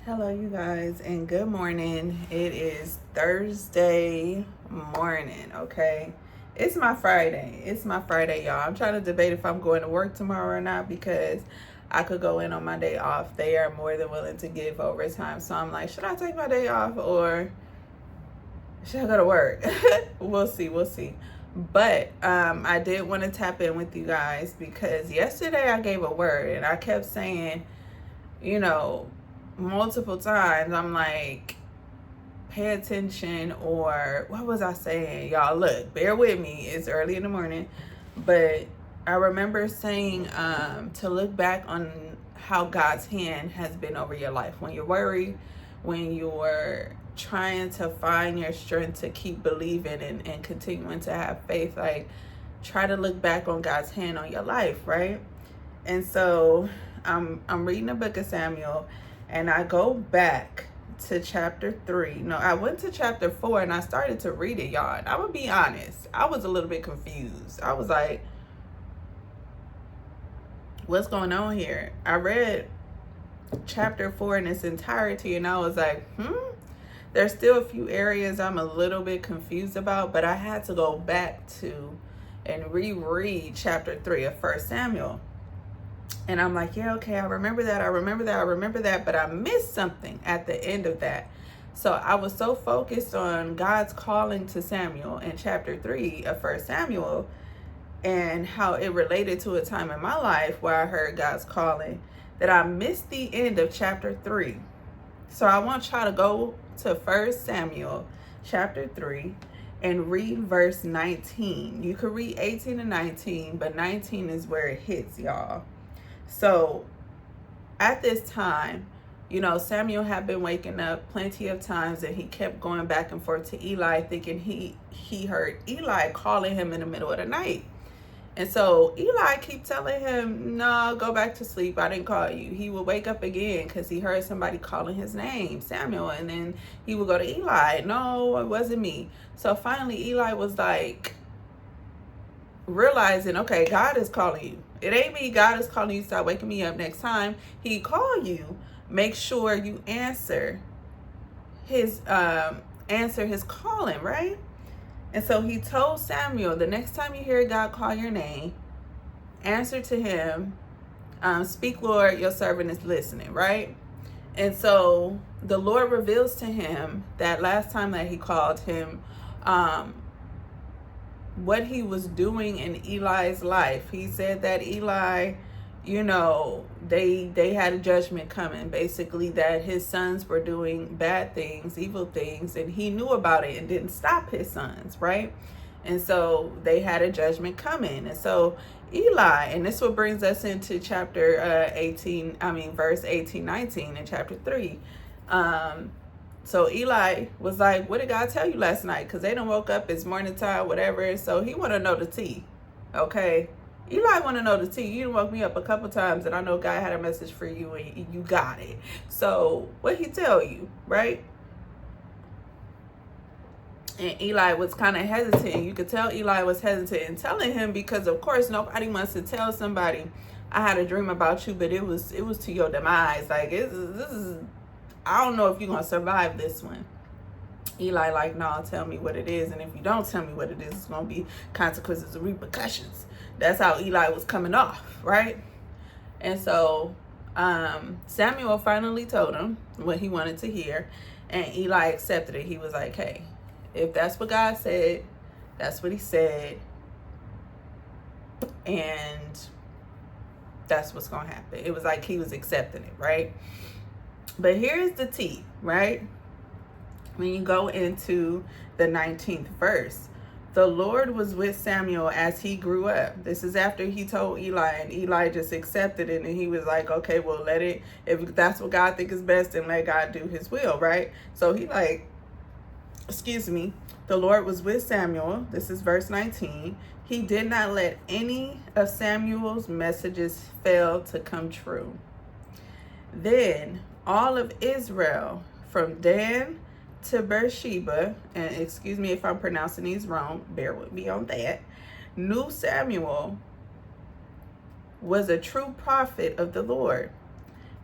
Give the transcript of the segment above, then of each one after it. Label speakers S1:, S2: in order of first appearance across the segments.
S1: Hello, you guys, and good morning. It is Thursday morning, okay? It's my Friday. It's my Friday, y'all. I'm trying to debate if I'm going to work tomorrow or not because I could go in on my day off. They are more than willing to give overtime. So I'm like, should I take my day off or should I go to work? We'll see. We'll see. But I did want to tap in with you guys because yesterday I gave a word and I kept saying, you know, multiple times, I'm like, pay attention, or what was I saying? Y'all, look, bear with me. It's early in the morning. But I remember saying to look back on how God's hand has been over your life. When you're worried, when you're trying to find your strength to keep believing and continuing to have faith, like, try to look back on God's hand on your life, right? And so I'm reading the book of Samuel, and I go back to chapter 3. No, I went to chapter 4 and I started to read it, y'all. And I'm gonna be honest, I was a little bit confused. I was like, what's going on here? I read chapter 4 in its entirety and I was like, there's still a few areas I'm a little bit confused about, but I had to go back to and reread chapter 3 of 1 Samuel. And I'm like, yeah, okay, I remember that, but I missed something at the end of that. So I was so focused on God's calling to Samuel in chapter 3 of 1 Samuel and how it related to a time in my life where I heard God's calling that I missed the end of chapter 3. So I want y'all to go to 1 Samuel chapter 3 and read verse 19. You could read 18 and 19, but 19 is where it hits, y'all. So at this time, Samuel had been waking up plenty of times and he kept going back and forth to Eli, thinking he heard Eli calling him in the middle of the night. And so Eli kept telling him, no, go back to sleep. I didn't call you. He would wake up again because he heard somebody calling his name, Samuel. And then he would go to Eli. No, it wasn't me. So finally Eli was like, realizing, okay, God is calling you. It ain't me. God is calling you. Start waking me up. Next time he call you, make sure you answer his calling, right? And so he told Samuel, the next time you hear God call your name, answer to him. Speak, Lord, your servant is listening, right? And so the Lord reveals to him that last time that he called him, what he was doing in Eli's life. He said that Eli, they had a judgment coming, basically that his sons were doing bad things, evil things, and he knew about it and didn't stop his sons, right? And so they had a judgment coming. And so Eli, and this what brings us into chapter verse 18, 19 in chapter 3. So Eli was like, what did God tell you last night? Because they done woke up, it's morning time, whatever. So he want to know the tea, okay? Eli want to know the tea. You done woke me up a couple times and I know God had a message for you and you got it. So what he tell you, right? And Eli was kind of hesitant. You could tell Eli was hesitant in telling him because, of course, nobody wants to tell somebody, I had a dream about you, but it was to your demise. Like, this is I don't know if you're going to survive this one. Eli like, no, tell me what it is. And if you don't tell me what it is, it's going to be consequences and repercussions. That's how Eli was coming off, right? And so Samuel finally told him what he wanted to hear. And Eli accepted it. He was like, hey, if that's what God said, that's what he said. And that's what's going to happen. It was like he was accepting it, right? But here's the tea, right? When you go into the 19th verse, the Lord was with Samuel as he grew up. This is after he told Eli, and Eli just accepted it. And he was like, okay, well, if that's what God thinks is best, then let God do his will, right? So he the Lord was with Samuel. This is verse 19. He did not let any of Samuel's messages fail to come true. Then all of Israel, from Dan to Beersheba, and excuse me if I'm pronouncing these wrong, bear with me on that, knew Samuel was a true prophet of the Lord.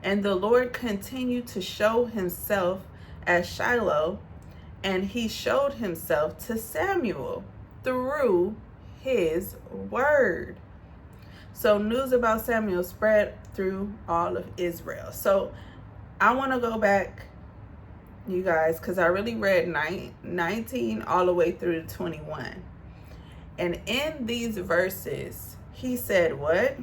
S1: And the Lord continued to show himself at Shiloh, and he showed himself to Samuel through his word. So news about Samuel spread through all of Israel. So I want to go back, you guys, because I really read 19 all the way through to 21. And in these verses, he said what?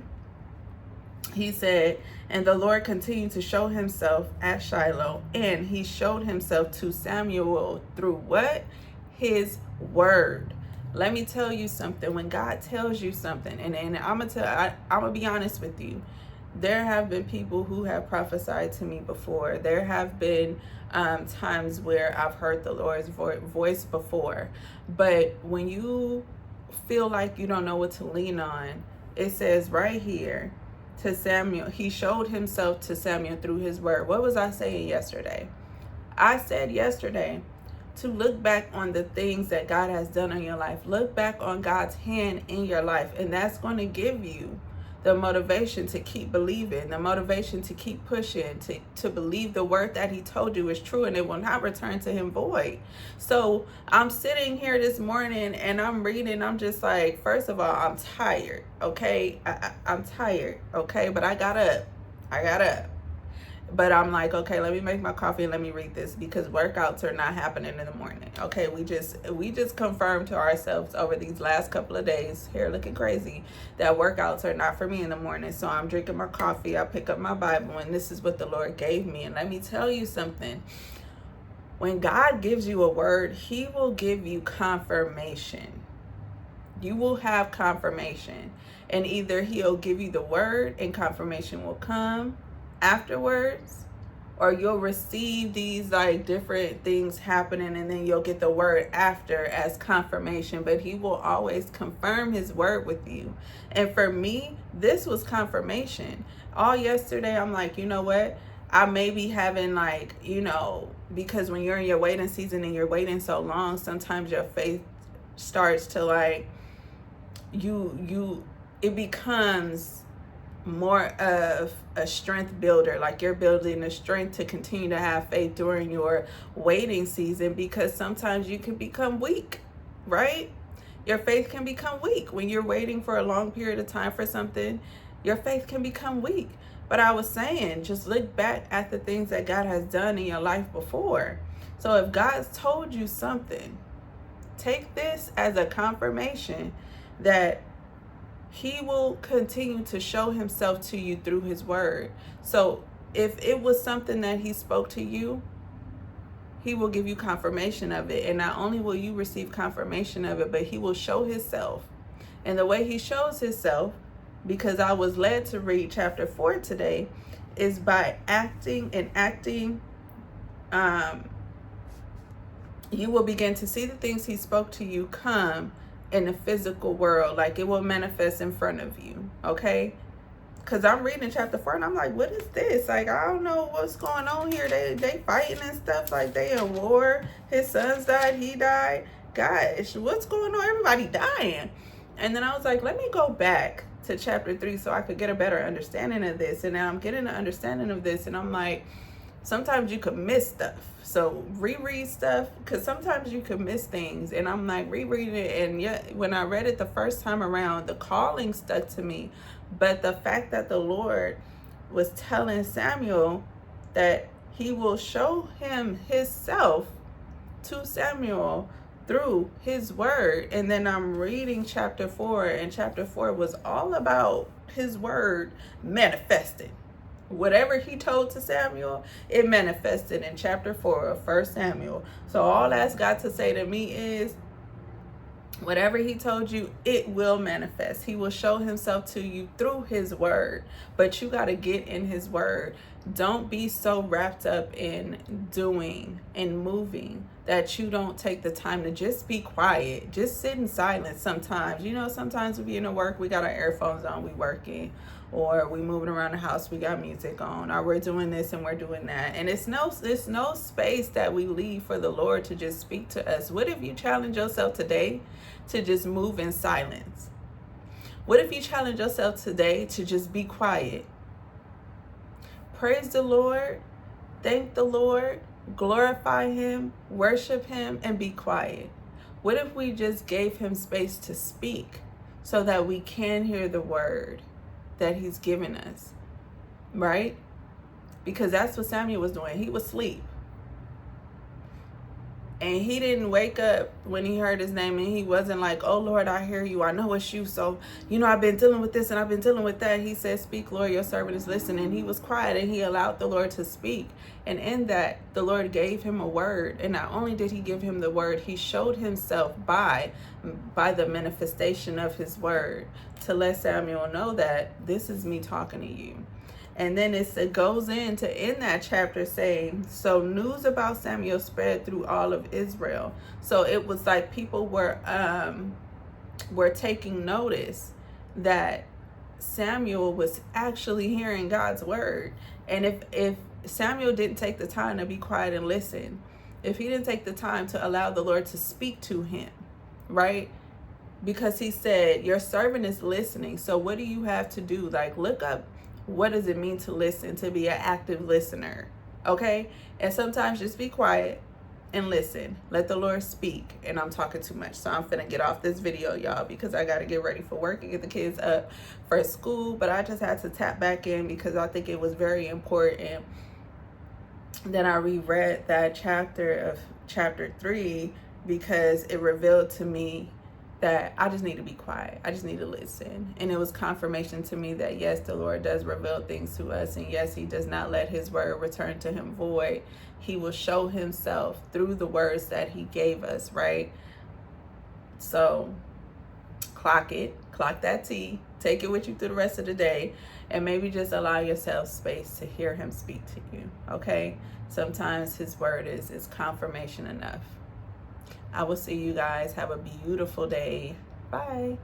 S1: He said, and the Lord continued to show himself at Shiloh, and he showed himself to Samuel through what? His word. Let me tell you something. When God tells you something, and I'm gonna be honest with you, there have been people who have prophesied to me before. There have been times where I've heard the Lord's voice before. But when you feel like you don't know what to lean on, it says right here, to Samuel, he showed himself to Samuel through his word. What was I saying yesterday? I said yesterday to look back on the things that God has done in your life. Look back on God's hand in your life, and that's going to give you the motivation to keep believing, the motivation to keep pushing, to believe the word that he told you is true, and it will not return to him void. So I'm sitting here this morning and I'm reading. I'm just like, first of all, I'm tired. Okay. I'm tired. Okay. But I got up. But I'm like, okay, let me make my coffee and let me read this, because workouts are not happening in the morning. Okay, we just confirmed to ourselves over these last couple of days, hair looking crazy, that workouts are not for me in the morning. So I'm drinking my coffee, I pick up my Bible, and this is what the Lord gave me. And let me tell you something. When God gives you a word, he will give you confirmation. You will have confirmation. And either he'll give you the word and confirmation will come afterwards, or you'll receive these like different things happening and then you'll get the word after as confirmation. But he will always confirm his word with you. And for me, this was confirmation. All yesterday, I'm like, you know what? I may be having like, because when you're in your waiting season and you're waiting so long, sometimes your faith starts to like, it becomes more of a strength builder, like you're building the strength to continue to have faith during your waiting season, because sometimes you can become weak, right? Your faith can become weak when you're waiting for a long period of time for something. Your faith can become weak. But I was saying, just look back at the things that God has done in your life before. So if God's told you something, take this as a confirmation that he will continue to show himself to you through his word. So if it was something that he spoke to you, he will give you confirmation of it. And not only will you receive confirmation of it, but he will show himself. And the way he shows himself, because I was led to read chapter 4 today, is by acting. You will begin to see the things he spoke to you come in the physical world. Like it will manifest in front of you. Okay, because I'm reading chapter 4 and I'm like, what is this? Like, I don't know what's going on here. They fighting and stuff, like they in war. His sons died, he died. Gosh, what's going on? Everybody dying. And then I was like, let me go back to chapter 3 so I could get a better understanding of this. And now I'm getting an understanding of this, and I'm like, sometimes you could miss stuff. So reread stuff, because sometimes you could miss things. And I'm like rereading it, and yet when I read it the first time around, the calling stuck to me. But the fact that the Lord was telling Samuel that he will show him himself to Samuel through his word. And then I'm reading chapter 4, and chapter 4 was all about his word manifesting. Whatever he told to Samuel, it manifested in chapter 4 of 1 Samuel. So all that's got to say to me is, whatever he told you, it will manifest. He will show himself to you through his word. But you got to get in his word. Don't be so wrapped up in doing and moving that you don't take the time to just be quiet. Just sit in silence sometimes. Sometimes we be in the work, we got our earphones on, we working, or we moving around the house, we got music on, or we're doing this and we're doing that. And it's no space that we leave for the Lord to just speak to us. What if you challenge yourself today to just move in silence? What if you challenge yourself today to just be quiet? praise the Lord, thank the Lord, glorify him, worship him, and be quiet? What if we just gave him space to speak so that we can hear the word that he's given us, right? Because that's what Samuel was doing. He was asleep. And he didn't wake up when he heard his name, and he wasn't like, oh, Lord, I hear you. I know it's you. So, I've been dealing with this and I've been dealing with that. He said, speak, Lord, your servant is listening. He was quiet and he allowed the Lord to speak. And in that, the Lord gave him a word. And not only did he give him the word, he showed himself by the manifestation of his word to let Samuel know that this is me talking to you. And then it goes into in that chapter saying, so news about Samuel spread through all of Israel. So it was like people were taking notice that Samuel was actually hearing God's word. And if Samuel didn't take the time to be quiet and listen, if he didn't take the time to allow the Lord to speak to him, right? Because he said, your servant is listening. So what do you have to do? Like, look up, what does it mean to listen, to be an active listener? Okay? And sometimes just be quiet and listen. Let the Lord speak. And I'm talking too much, so I'm finna get off this video, y'all, because I got to get ready for work and get the kids up for school. But I just had to tap back in because I think it was very important. Then I reread that chapter 3 because it revealed to me that I just need to be quiet. I just need to listen. And it was confirmation to me that yes, the Lord does reveal things to us. And yes, he does not let his word return to him void. He will show himself through the words that he gave us, right? So clock it, clock that T, take it with you through the rest of the day, and maybe just allow yourself space to hear him speak to you, okay? Sometimes his word is confirmation enough. I will see you guys. Have a beautiful day. Bye.